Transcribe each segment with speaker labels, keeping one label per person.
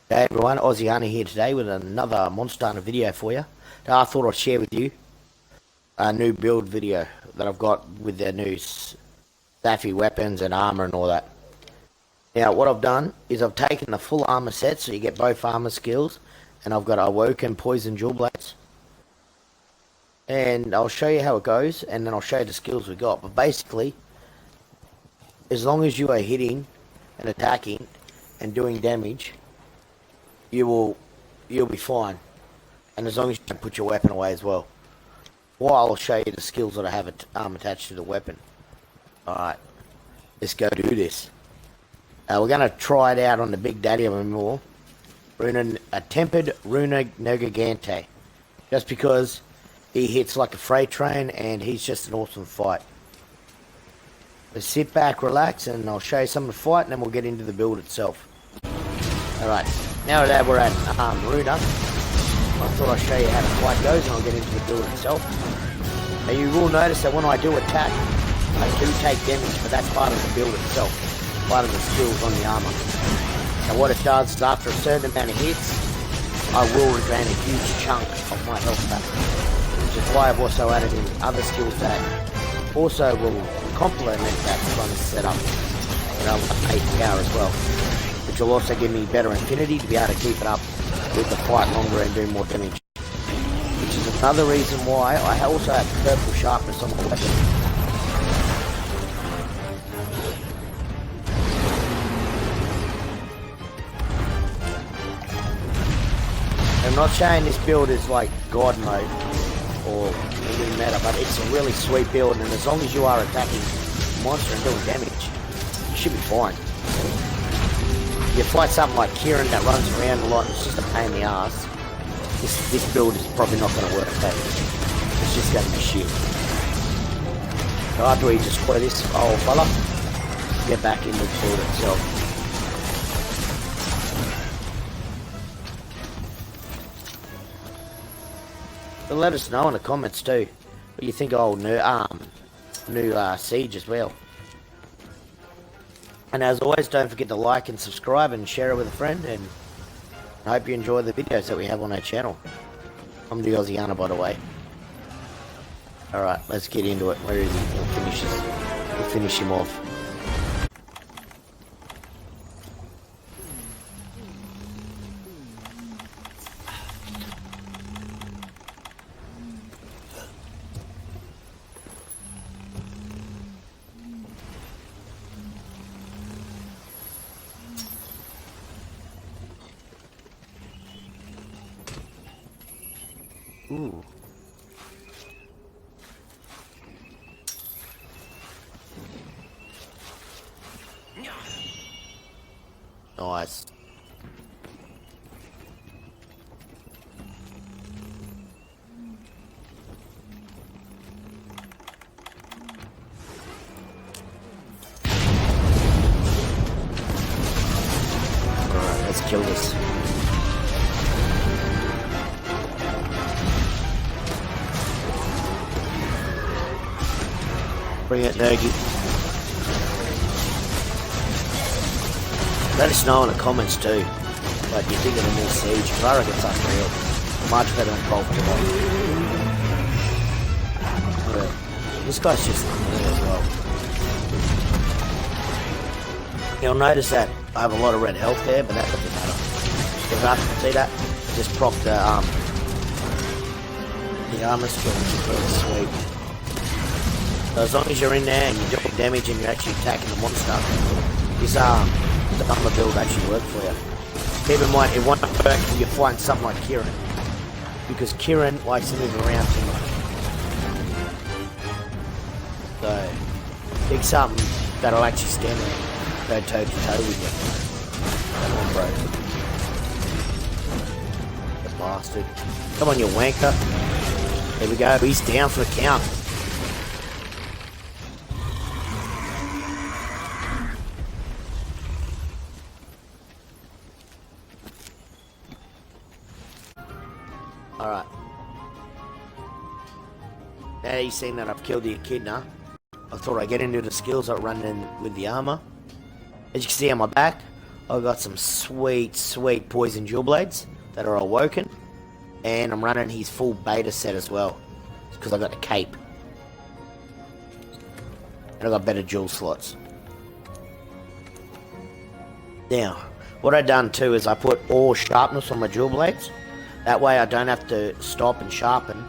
Speaker 1: Hey everyone, Aussie here today with another Monster Hunter video for you. I thought I'd share with you a new build video that I've got with their new Safi weapons and armor and all that. Now what I've done is I've taken the full armor set so you get both armor skills, and I've got Awoken Poison Jewel Blades. And I'll show you how it goes, and then I'll show you the skills we got. But basically, as long as you are hitting and attacking and doing damage, you'll be fine, and as long as you don't put your weapon away as well. While I'll show you the skills that I have attached to the weapon. Alright, let's go do this. We're going to try it out on the Big Daddy of them all. A Tempered Runa Nogagante. Just because he hits like a freight train and he's just an awesome fight. Let's sit back, relax, and I'll show you some of the fight, and then we'll get into the build itself. Alright, now that we're at Runa, I thought I'd show you how the fight goes, and I'll get into the build itself. Now you will notice that when I do attack, I do take damage, but that's part of the build itself, part of the skills on the armor. Now what it does is after a certain amount of hits, I will regain a huge chunk of my health back, which is why I've also added in other skills that also will complement that kind of setup, and I'll 8 power as well, which will also give me better infinity to be able to keep it up with the fight longer and do more damage. Which is another reason why I also have purple sharpness on my weapon. I'm not saying this build is like God mode or it doesn't matter, but it's a really sweet build, and as long as you are attacking the monster and doing damage, you should be fine. You fight something like Kieran that runs around a lot and it's just a pain in the ass, this build is probably not going to work, okay? It's just going to be shit. So after we destroy this old fella, get back into the build itself. But let us know in the comments too what you think of new Siege as well. And as always, don't forget to like and subscribe and share it with a friend, and I hope you enjoy the videos that we have on our channel. I'm the Aussie, by the way. Alright, let's get into it. Where is he? We'll finish him off. Ooh. Nice. Alright, let's kill this. Bring it, Nogi. Let us know in the comments too what you think of the new Siege, because I reckon it's unreal. Much better than Bolt today. This guy's just unreal as well. You'll notice that I have a lot of red health there, but that doesn't matter. If I can see that, just proc the armor skill, which is really sweet. So as long as you're in there and you're doing damage and you're actually attacking the monster, this armor build actually work for you. Keep in mind, it won't work if you're fighting something like Kieran, because Kieran likes to move around too much. So pick something that'll actually stand there, go toe to toe with you. Come on, bro. The bastard. Come on, you wanker. There we go. He's down for the count. Alright. Now you've seen that I've killed the echidna. I thought I'd get into the skills that run in with the armor. As you can see on my back, I've got some sweet, sweet poison dual blades that are awoken. And I'm running his full beta set as well. Because I got the cape. And I got better dual slots. Now, what I done too is I put all sharpness on my dual blades. That way I don't have to stop and sharpen.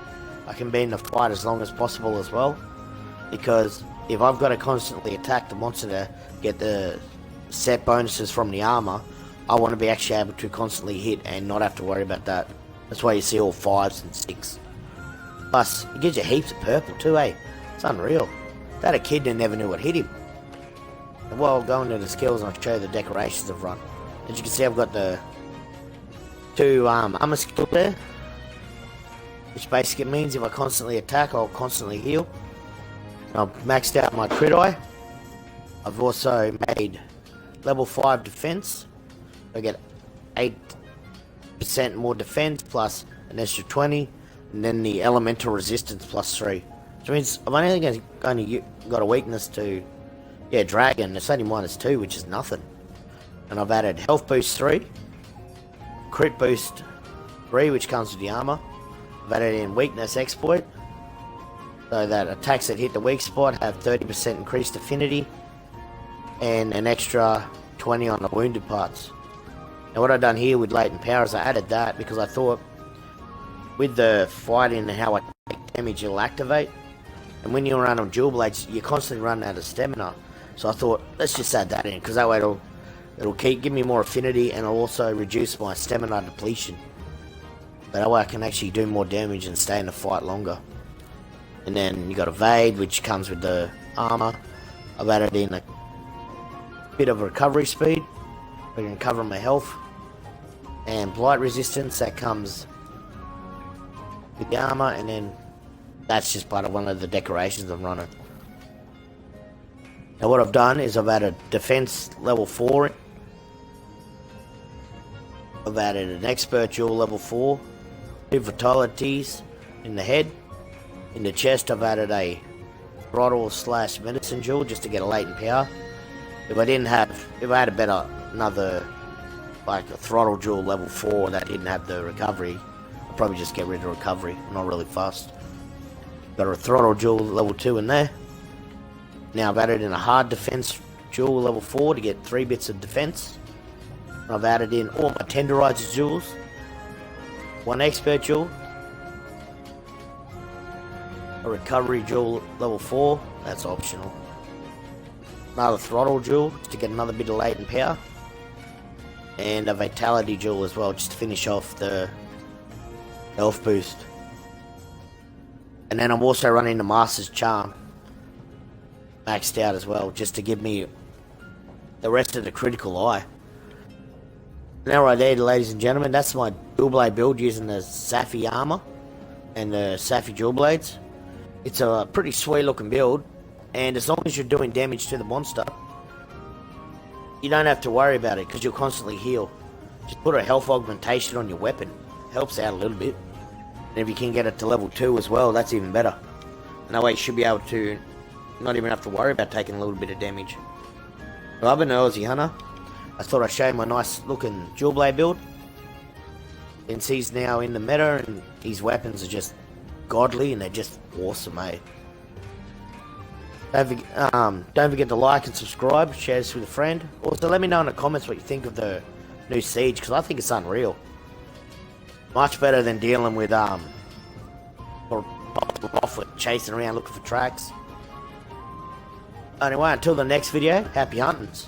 Speaker 1: I can be in the fight as long as possible as well. Because if I've got to constantly attack the monster to get the set bonuses from the armor, I want to be actually able to constantly hit and not have to worry about that. That's why you see all 5s and 6. Plus, it gives you heaps of purple too, eh? It's unreal. That a kid that never knew what hit him. And while going to the skills, I'll show you the decorations I've run. As you can see, I've got the 2 armor skills there. Which basically means if I constantly attack, I'll constantly heal. I've maxed out my crit eye. I've also made level 5 defense. I get 8% more defense plus an extra 20. And then the elemental resistance plus 3. Which means I've only got a weakness to, dragon. It's only -2, which is nothing. And I've added health boost 3. Crit boost 3, which comes with the armor. I've added in weakness exploit. So that attacks that hit the weak spot have 30% increased affinity. And an extra 20 on the wounded parts. Now what I've done here with latent power is I added that because I thought with the fighting and how I take damage it'll activate. And when you run on dual blades you constantly run out of stamina. So I thought let's just add that in because that way it'll give me more affinity and it'll also reduce my stamina depletion. But that way I can actually do more damage and stay in the fight longer. And then you got evade which comes with the armor. I've added in a bit of recovery speed. I can cover my health. And blight resistance that comes with the armor, and then that's just part of one of the decorations I'm running. Now what I've done is I've added defense level 4. I've added an expert dual level 4. 2 vitalities in the head. In the chest I've added a throttle / medicine dual just to get a latent power. If I had another like a throttle dual level 4 that didn't have the recovery, I'd probably just get rid of recovery. I'm not really fast. Got a throttle dual level 2 in there. Now I've added in a hard defense dual level 4 to get 3 bits of defense. I've added in all my tenderizer duals. 1 expert dual. A recovery dual level 4, that's optional. Another throttle dual just to get another bit of latent power. And a vitality dual as well just to finish off the health boost. And then I'm also running the Master's Charm maxed out as well just to give me the rest of the critical eye. Now right there ladies and gentlemen, that's my dual blade build using the Safi armor and the Safi dual blades. It's a pretty sweet looking build, and as long as you're doing damage to the monster you don't have to worry about it because you'll constantly heal. Just put a health augmentation on your weapon. Helps out a little bit. And if you can get it to level 2 as well, that's even better. And that way you should be able to not even have to worry about taking a little bit of damage. Well, I've been an Aussie Hunter. I thought I'd show you my nice looking dual blade build. Since he's now in the meta and his weapons are just godly and they're just awesome, eh? Don't forget to like and subscribe, share this with a friend. Also, let me know in the comments what you think of the new Siege, because I think it's unreal. Much better than dealing with, or off with chasing around looking for tracks. Anyway, until the next video, happy huntings.